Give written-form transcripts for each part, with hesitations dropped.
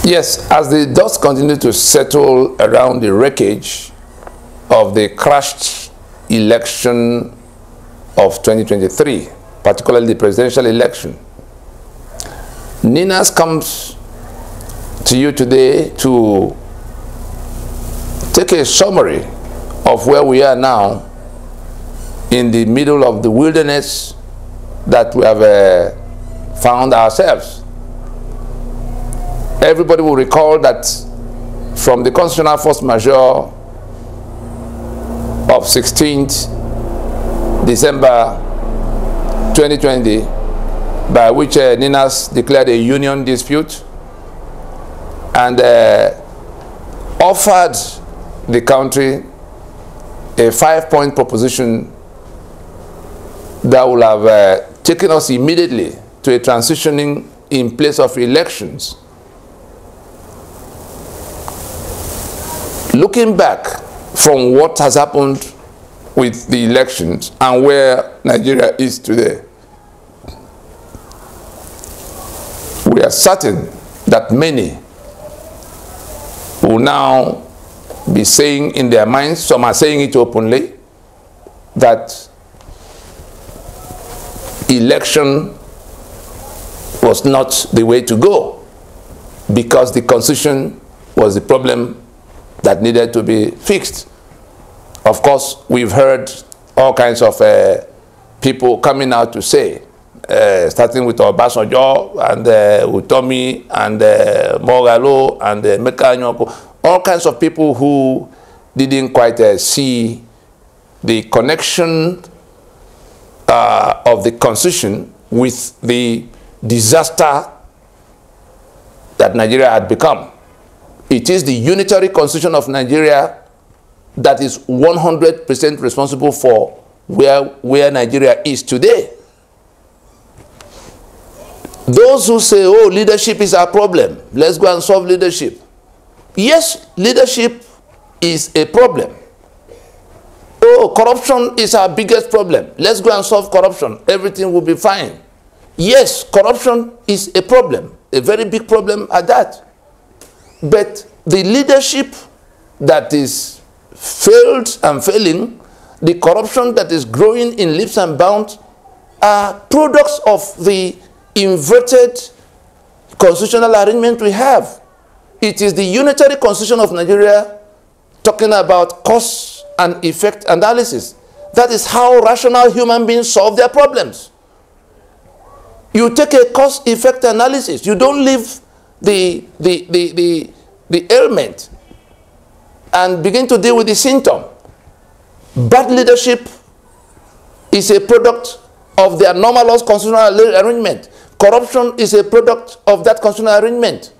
Yes, as the dust continues to settle around the wreckage of the crashed election of 2023, particularly the presidential election, NINAS comes to you today to take a summary of where we are now in the middle of the wilderness that we have found ourselves. Everybody will recall that from the constitutional force majeure of 16th December 2020, by which NINAS declared a union dispute and offered the country a 5-point proposition that will have taken us immediately to a transitioning in place of elections. Looking back from what has happened with the elections and where Nigeria is today, we are certain that many will now be saying in their minds, some are saying it openly, that election was not the way to go because the constitution was the problem that needed to be fixed. Of course, we've heard all kinds of people coming out to say, starting with Obasanjo and Utomi and Mogalo and Meka Anyoko, all kinds of people who didn't quite see the connection of the constitution with the disaster that Nigeria had become. It is the unitary constitution of Nigeria that is 100% responsible for where Nigeria is today. Those who say, oh, leadership is our problem, let's go and solve leadership. Yes, leadership is a problem. Oh, corruption is our biggest problem, let's go and solve corruption, everything will be fine. Yes, corruption is a problem, a very big problem at that. But the leadership that is failed and failing, the corruption that is growing in leaps and bounds, are products of the inverted constitutional arrangement we have. It is the unitary constitution of Nigeria talking about cause and effect analysis. That is how rational human beings solve their problems. You take a cause-effect analysis. You don't leave the ailment and begin to deal with the symptom. Bad leadership is a product of the anomalous constitutional arrangement. Corruption is a product of that constitutional arrangement.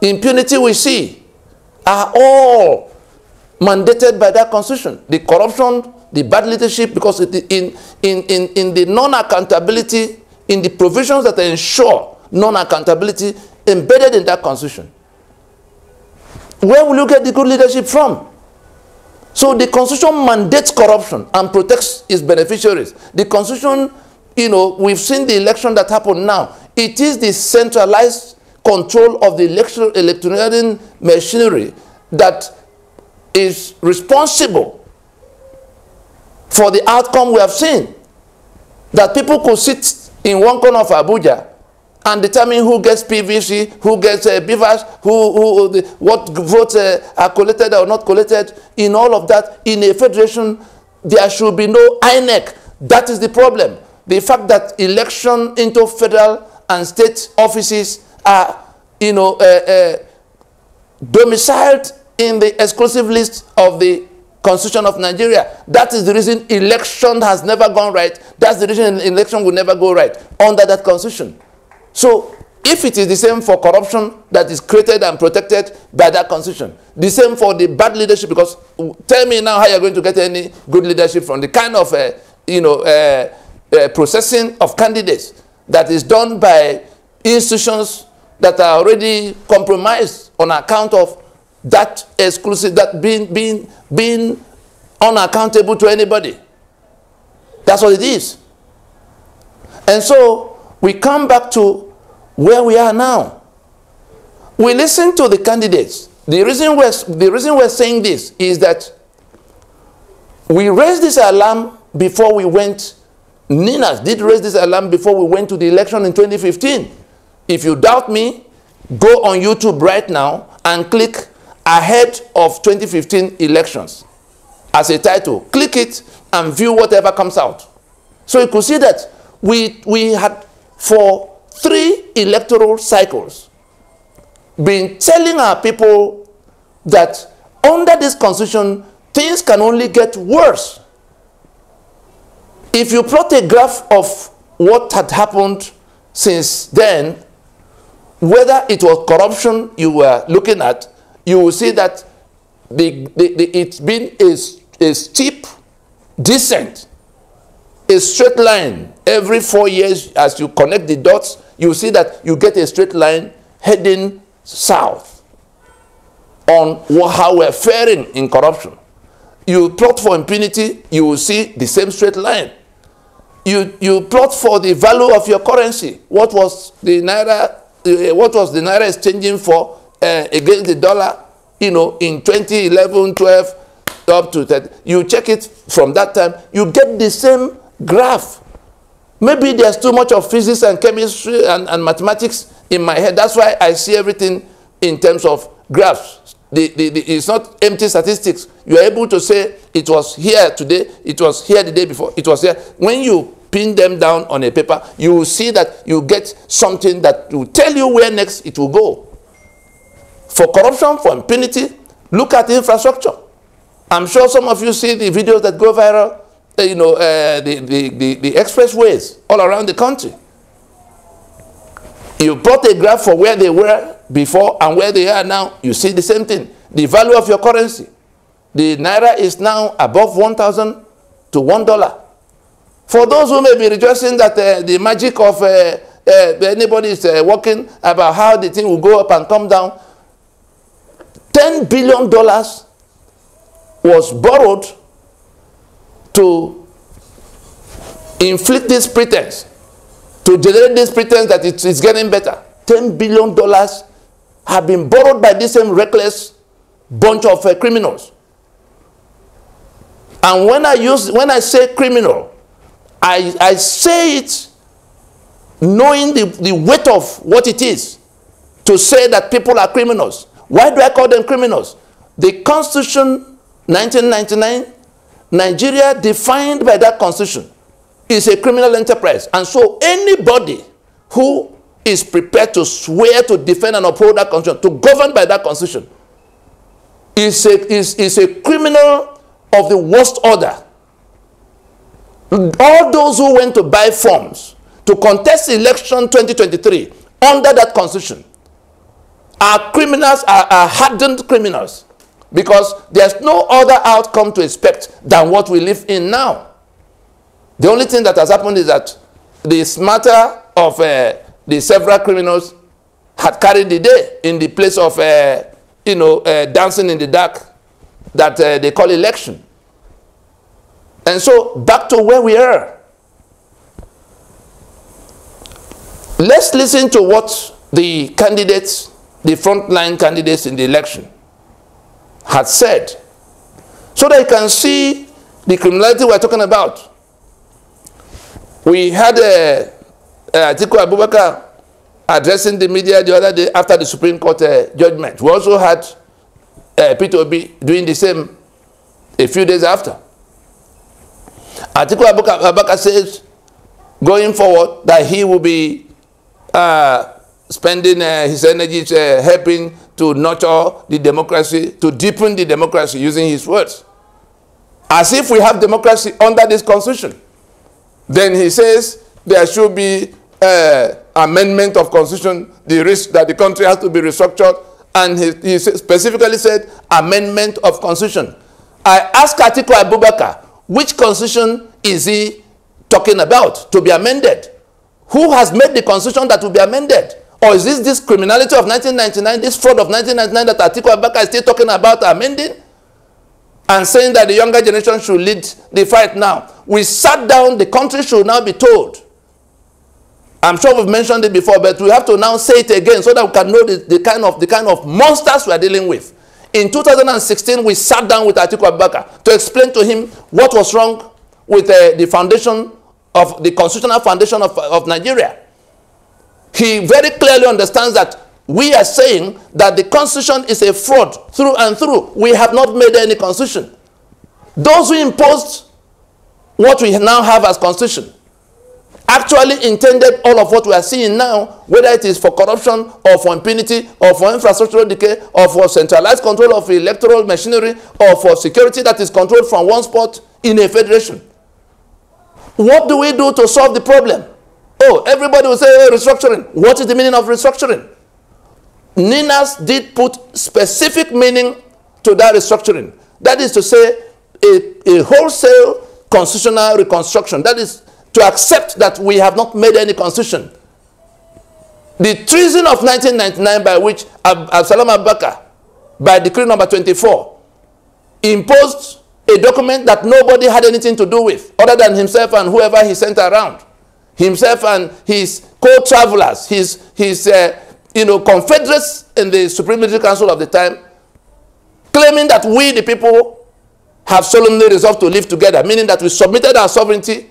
Impunity, we see, are all mandated by that constitution. The corruption, the bad leadership, because in the non-accountability, in the provisions that ensure non-accountability embedded in that constitution. Where will you get the good leadership from? So the constitution mandates corruption and protects its beneficiaries. The constitution, you know, we've seen the election that happened now. It is the centralized control of the electoral machinery that is responsible for the outcome we have seen. That people could sit in one corner of Abuja and determine who gets PVC, who gets BVAS, what votes are collected or not collected. In all of that, in a federation, there should be no INEC. That is the problem. The fact that election into federal and state offices are, you know, domiciled in the exclusive list of the Constitution of Nigeria. That is the reason election has never gone right. That's the reason election will never go right under that Constitution. So, if it is the same for corruption that is created and protected by that Constitution, the same for the bad leadership, because tell me now how you're going to get any good leadership from the kind of, processing of candidates that is done by institutions that are already compromised on account of that exclusive, that being unaccountable to anybody. That's what it is. And so we come back to where we are now. we listen to the candidates. The reason we're saying this is that we raised this alarm before we went. NINAS did raise this alarm before we went to the election in 2015. If you doubt me, go on YouTube right now and click "Ahead of 2015 Elections" as a title. Click it and view whatever comes out. So you could see that we had, for 3 electoral cycles, been telling our people that under this constitution, things can only get worse. If you plot a graph of what had happened since then, whether it was corruption you were looking at, you will see that it's been a steep descent, a straight line. Every 4 years, as you connect the dots, you see that you get a straight line heading south on how we're faring in corruption. You plot for impunity, you will see the same straight line. You plot for the value of your currency. What was the naira exchanging for against the dollar, you know, in 2011, 12, up to 30. You check it from that time, you get the same graph. Maybe there's too much of physics and chemistry and mathematics in my head. That's why I see everything in terms of graphs. It's not empty statistics. You are able to say it was here today, it was here the day before, it was here. When you pin them down on a paper, you will see that you get something that will tell you where next it will go. For corruption, for impunity, look at infrastructure. I'm sure some of you see the videos that go viral, you know, the expressways all around the country. You plot a graph for where they were before and where they are now, you see the same thing. The value of your currency. The naira is now above 1,000 to $1. For those who may be rejoicing that the magic of anybody is working about how the thing will go up and come down, $10 billion was borrowed to inflict this pretense, to generate this pretense that it's getting better. $10 billion have been borrowed by this same reckless bunch of criminals. And when I say criminal, I say it knowing the weight of what it is to say that people are criminals. Why do I call them criminals? The Constitution 1999, Nigeria defined by that Constitution, is a criminal enterprise. And so anybody who is prepared to swear to defend and uphold that Constitution, to govern by that Constitution, is a criminal of the worst order. All those who went to buy forms to contest election 2023 under that Constitution are criminals, are hardened criminals, because there's no other outcome to expect than what we live in now. The only thing that has happened is that the smarter of the several criminals had carried the day in the place of dancing in the dark that they call election. And so back to where we are. Let's listen to what the candidates, the frontline candidates in the election, had said, so that you can see the criminality we're talking about. We had Atiku Abubakar addressing the media the other day after the Supreme Court judgment. We also had Peter Obi doing the same a few days after. Atiku Abubakar says, going forward, that he will be spending his energies helping to nurture the democracy, to deepen the democracy, using his words. As if we have democracy under this Constitution. Then he says there should be amendment of Constitution, the risk that the country has to be restructured, and he specifically said amendment of Constitution. I asked Atiku Abubakar, which Constitution is he talking about to be amended? Who has made the Constitution that will be amended? Or is this criminality of 1999, this fraud of 1999 that Atiku Abubakar is still talking about amending? And saying that the younger generation should lead the fight now. We sat down, the country should now be told. I'm sure we've mentioned it before, but we have to now say it again so that we can know the kind of monsters we are dealing with. In 2016, we sat down with Atiku Abubakar to explain to him what was wrong with the foundation of the constitutional foundation of Nigeria. He very clearly understands that we are saying that the constitution is a fraud through and through. We have not made any constitution. Those who imposed what we now have as constitution actually intended all of what we are seeing now, whether it is for corruption or for impunity or for infrastructural decay or for centralized control of electoral machinery or for security that is controlled from one spot in a federation. What do we do to solve the problem? Oh, everybody will say, oh, restructuring. What is the meaning of restructuring? NINAS did put specific meaning to that restructuring. That is to say, a wholesale constitutional reconstruction. That is to accept that we have not made any constitution. The treason of 1999 by which Absalom Abubakar, by decree number 24, imposed a document that nobody had anything to do with other than himself and whoever he sent around. Himself and his co-travelers, his confederates in the Supreme Military Council of the time, claiming that we, the people, have solemnly resolved to live together, meaning that we submitted our sovereignty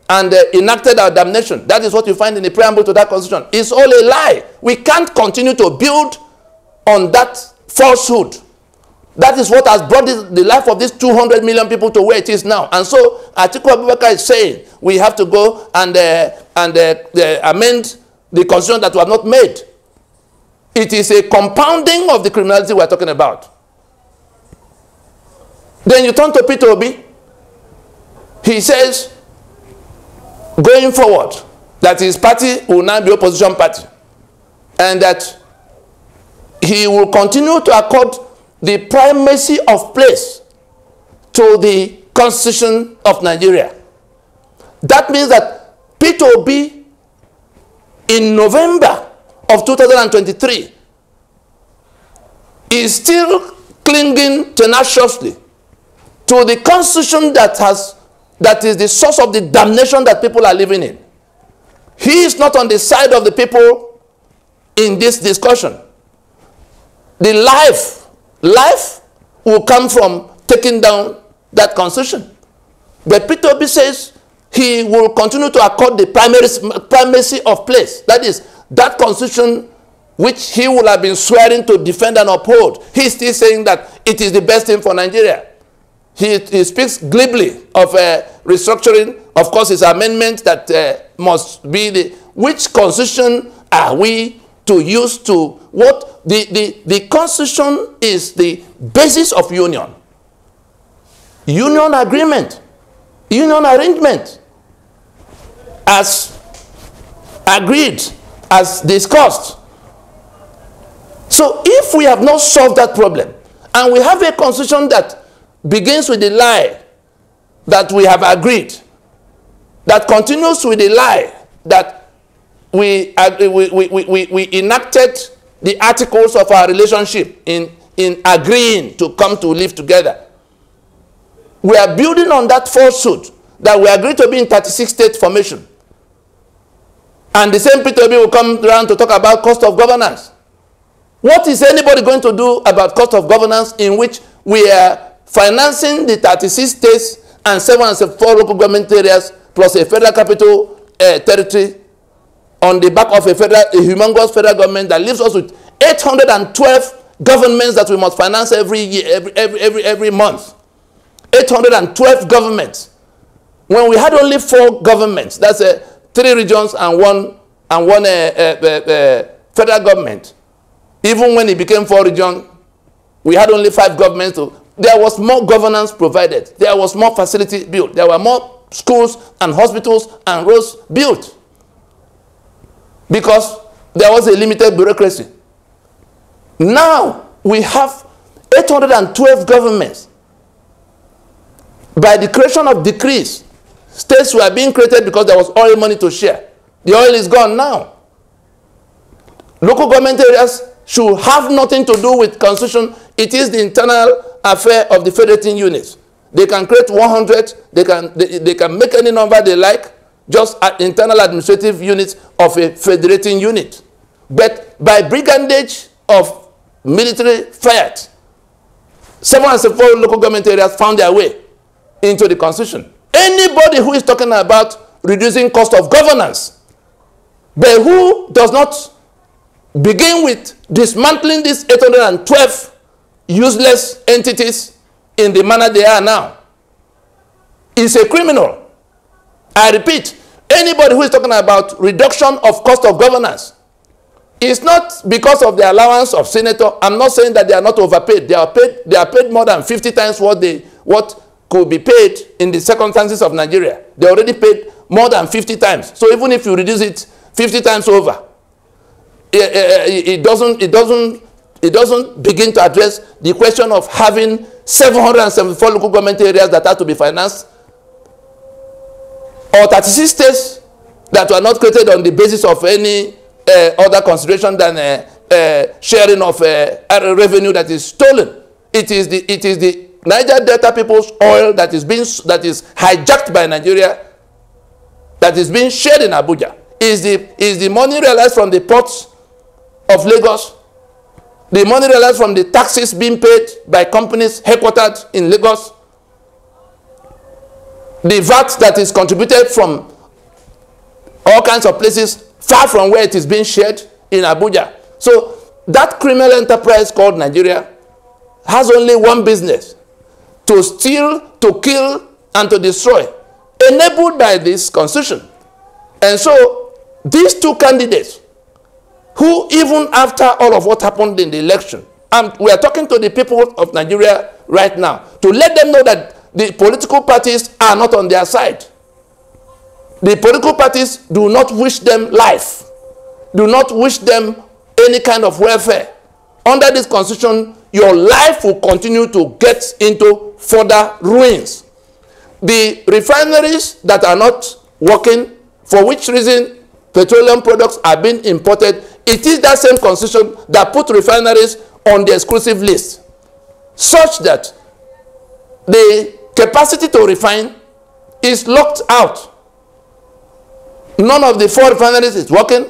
and enacted our damnation. That is what you find in the preamble to that constitution. It's all a lie. We can't continue to build on that falsehood. That is what has brought the life of these 200 million people to where it is now. And so Atiku Abubakar is saying we have to go and amend the constitution that we have not made. It is a compounding of the criminality we are talking about. Then you turn to Peter Obi. He says, going forward, that his party will now be opposition party, and that he will continue to accord the primacy of place to the Constitution of Nigeria. That means that Peter Obi, in November of 2023, is still clinging tenaciously to the Constitution that is the source of the damnation that people are living in. He is not on the side of the people in this discussion. The life will come from taking down that constitution. But Peter Obi says he will continue to accord the primacy of place. That is, that constitution which he will have been swearing to defend and uphold. He is still saying that it is the best thing for Nigeria. He speaks glibly of restructuring. Of course, his amendment that must be the... Which constitution are we to use to... What? The constitution is the basis of union. Union agreement. Union arrangement. As agreed, as discussed. So if we have not solved that problem, and we have a constitution that begins with the lie that we have agreed, that continues with the lie that we enacted the articles of our relationship in agreeing to come to live together. We are building on that falsehood that we agreed to be in 36-state formation. And the same Peter Obi will come around to talk about cost of governance. What is anybody going to do about cost of governance in which we are financing the 36 states and 704 local government areas plus a federal capital territory on the back of a humongous federal government that leaves us with 812 governments that we must finance every year, every month. 812 governments. When we had only 4 governments, that's 3 regions and one federal government. Even when it became 4 regions, we had only 5 governments. There was more governance provided. There was more facility built. There were more schools and hospitals and roads built. Because there was a limited bureaucracy. Now we have 812 governments. By the creation of decrees, states were being created because there was oil money to share. The oil is gone now. Local government areas should have nothing to do with constitution. It is the internal affair of the federating units. They can create 100, they can make any number they like, just an internal administrative unit of a federating unit. But by brigandage of military fiat, 774 local government areas found their way into the constitution. Anybody who is talking about reducing cost of governance, but who does not begin with dismantling these 812 useless entities in the manner they are now, is a criminal. I repeat, anybody who is talking about reduction of cost of governance, it's not because of the allowance of senator. I'm not saying that they are not overpaid. They are paid more than 50 times what could be paid in the circumstances of Nigeria. They already paid more than 50 times. So even if you reduce it 50 times over, it doesn't begin to address the question of having 774 local government areas that have to be financed, or 36 states that were not created on the basis of any other consideration than sharing of revenue that is stolen. It is the Niger Delta people's oil that is hijacked by Nigeria, that is being shared in Abuja. Is the money realized from the ports of Lagos, the money realized from the taxes being paid by companies headquartered in Lagos, the VAT that is contributed from all kinds of places far from where it is being shared in Abuja. So that criminal enterprise called Nigeria has only one business: to steal, to kill, and to destroy, enabled by this constitution. And so these two candidates, who even after all of what happened in the election, and we are talking to the people of Nigeria right now to let them know that the political parties are not on their side. The political parties do not wish them life, do not wish them any kind of welfare. Under this constitution, your life will continue to get into further ruins. The refineries that are not working, for which reason petroleum products are being imported, it is that same constitution that put refineries on the exclusive list, such that the capacity to refine is locked out. None of the 4 refineries is working.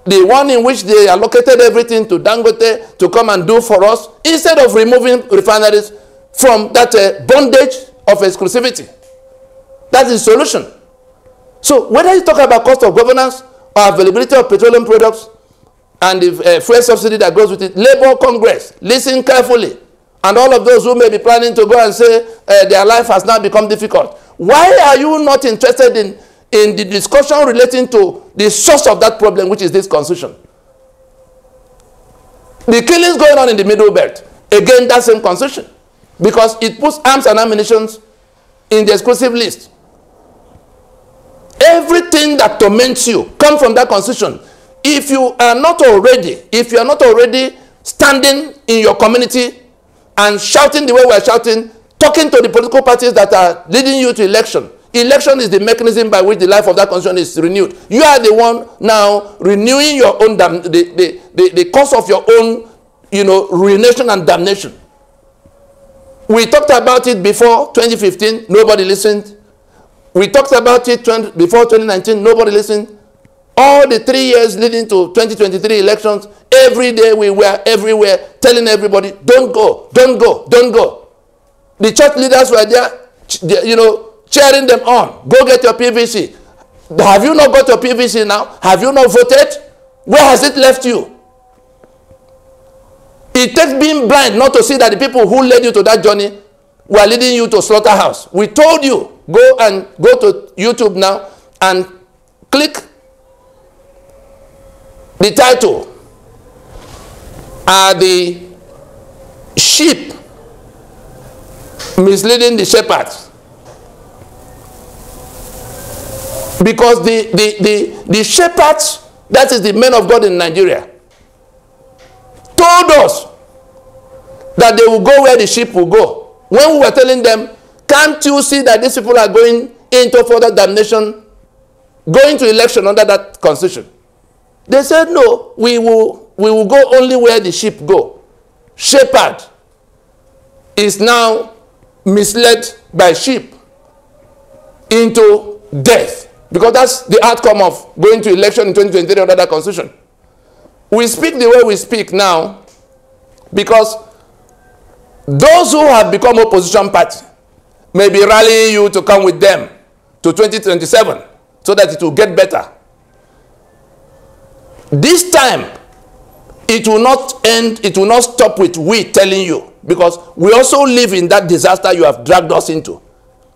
The one in which they allocated everything to Dangote to come and do for us, instead of removing refineries from that bondage of exclusivity. That is the solution. So whether you talk about cost of governance or availability of petroleum products and the fuel subsidy that goes with it, Labour Congress, listen carefully. And all of those who may be planning to go and say their life has now become difficult, why are you not interested in the discussion relating to the source of that problem, which is this constitution? The killings going on in the Middle Belt, again, that same constitution, because it puts arms and ammunition in the exclusive list. Everything that torments you comes from that constitution. If you are not already standing in your community and shouting the way we are shouting, talking to the political parties that are leading you to election. Election is the mechanism by which the life of that constitution is renewed. You are the one now renewing your own the cause of your own, ruination and damnation. We talked about it before 2015, nobody listened. We talked about it before 2019, nobody listened. All the 3 years leading to 2023 elections, every day we were everywhere telling everybody, don't go, don't go, don't go. The church leaders were there, cheering them on. Go get your PVC. Have you not got your PVC now? Have you not voted? Where has it left you? It takes being blind not to see that the people who led you to that journey were leading you to slaughterhouse. We told you, go to YouTube now and click the title. Are the sheep misleading the shepherds? Because the shepherds, that is the men of God in Nigeria, told us that they will go where the sheep will go. When we were telling them, can't you see that these people are going into further damnation, going to election under that constitution? They said, no, we will go only where the sheep go. Shepherd is now misled by sheep into death. Because that's the outcome of going to election in 2023 under that constitution. We speak the way we speak now because those who have become opposition party may be rallying you to come with them to 2027 so that it will get better. This time, it will not end, it will not stop with we telling you, because we also live in that disaster you have dragged us into.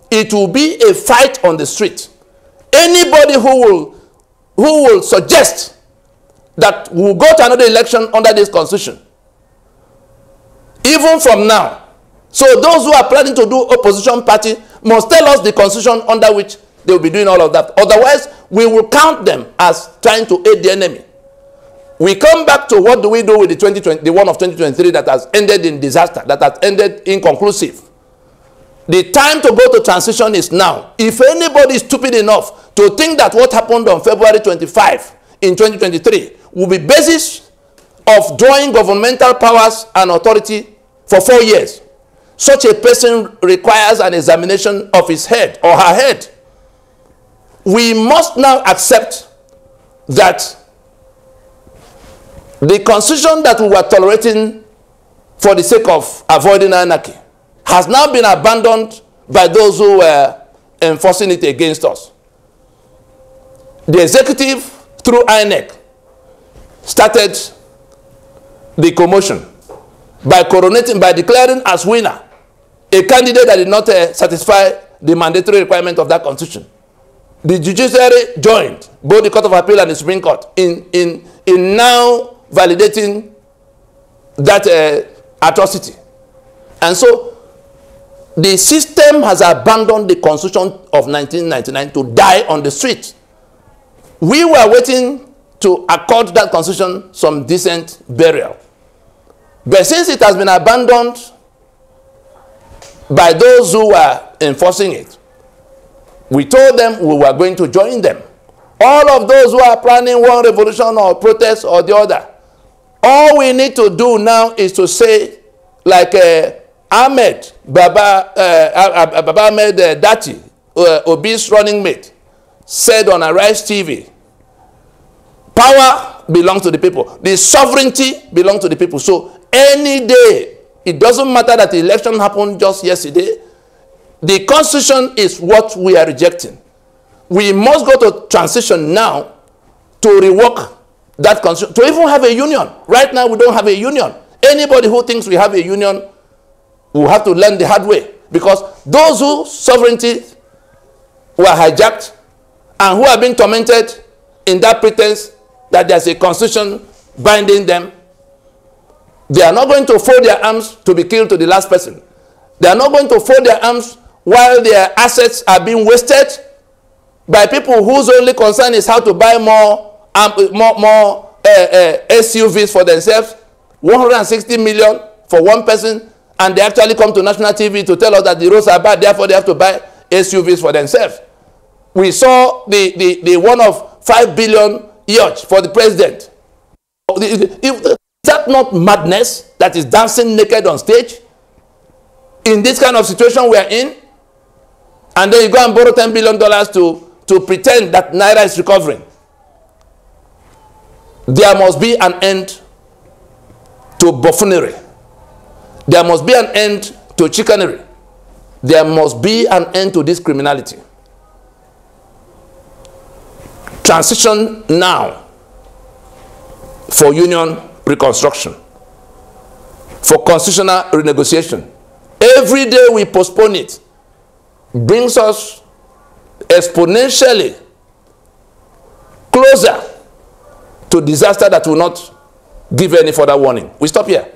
It will be a fight on the street. Anybody who will suggest that we'll go to another election under this constitution, even from now. So those who are planning to do opposition party must tell us the constitution under which they will be doing all of that. Otherwise, we will count them as trying to aid the enemy. We come back to what do we do with the one of 2023 that has ended in disaster, that has ended inconclusive. The time to go to transition is now. If anybody is stupid enough to think that what happened on February 25 in 2023 will be basis of drawing governmental powers and authority for 4 years, such a person requires an examination of his head or her head. We must now accept that the constitution that we were tolerating for the sake of avoiding anarchy has now been abandoned by those who were enforcing it against us. The executive, through INEC, started the commotion by declaring as winner a candidate that did not satisfy the mandatory requirement of that constitution. The judiciary joined both the Court of Appeal and the Supreme Court in now validating that atrocity. And so the system has abandoned the constitution of 1999 to die on the street. We were waiting to accord that constitution some decent burial. But since it has been abandoned by those who were enforcing it, we told them we were going to join them. All of those who are planning one revolution or protest or the other, all we need to do now is to say, like Ahmed Baba Ahmed Dati, Obi's running mate, said on Arise TV, power belongs to the people. The sovereignty belongs to the people. So any day, it doesn't matter that the election happened just yesterday, the constitution is what we are rejecting. We must go to transition now to rework that constitution, to even have a union. Right now, we don't have a union. Anybody who thinks we have a union will have to learn the hard way, because those whose sovereignty were hijacked and who have been tormented in that pretense that there's a constitution binding them, they are not going to fold their arms to be killed to the last person. They are not going to fold their arms while their assets are being wasted by people whose only concern is how to buy more SUVs for themselves, 160 million for one person, and they actually come to national TV to tell us that the roads are bad, therefore they have to buy SUVs for themselves. We saw the one of 5 billion yacht for the president. Is that not madness that is dancing naked on stage in this kind of situation we are in? And then you go and borrow $10 billion to pretend that Naira is recovering. There must be an end to buffoonery. There must be an end to chicanery. There must be an end to this criminality. Transition now for union reconstruction, for constitutional renegotiation. Every day we postpone it brings us exponentially closer to disaster that will not give any further warning. We stop here.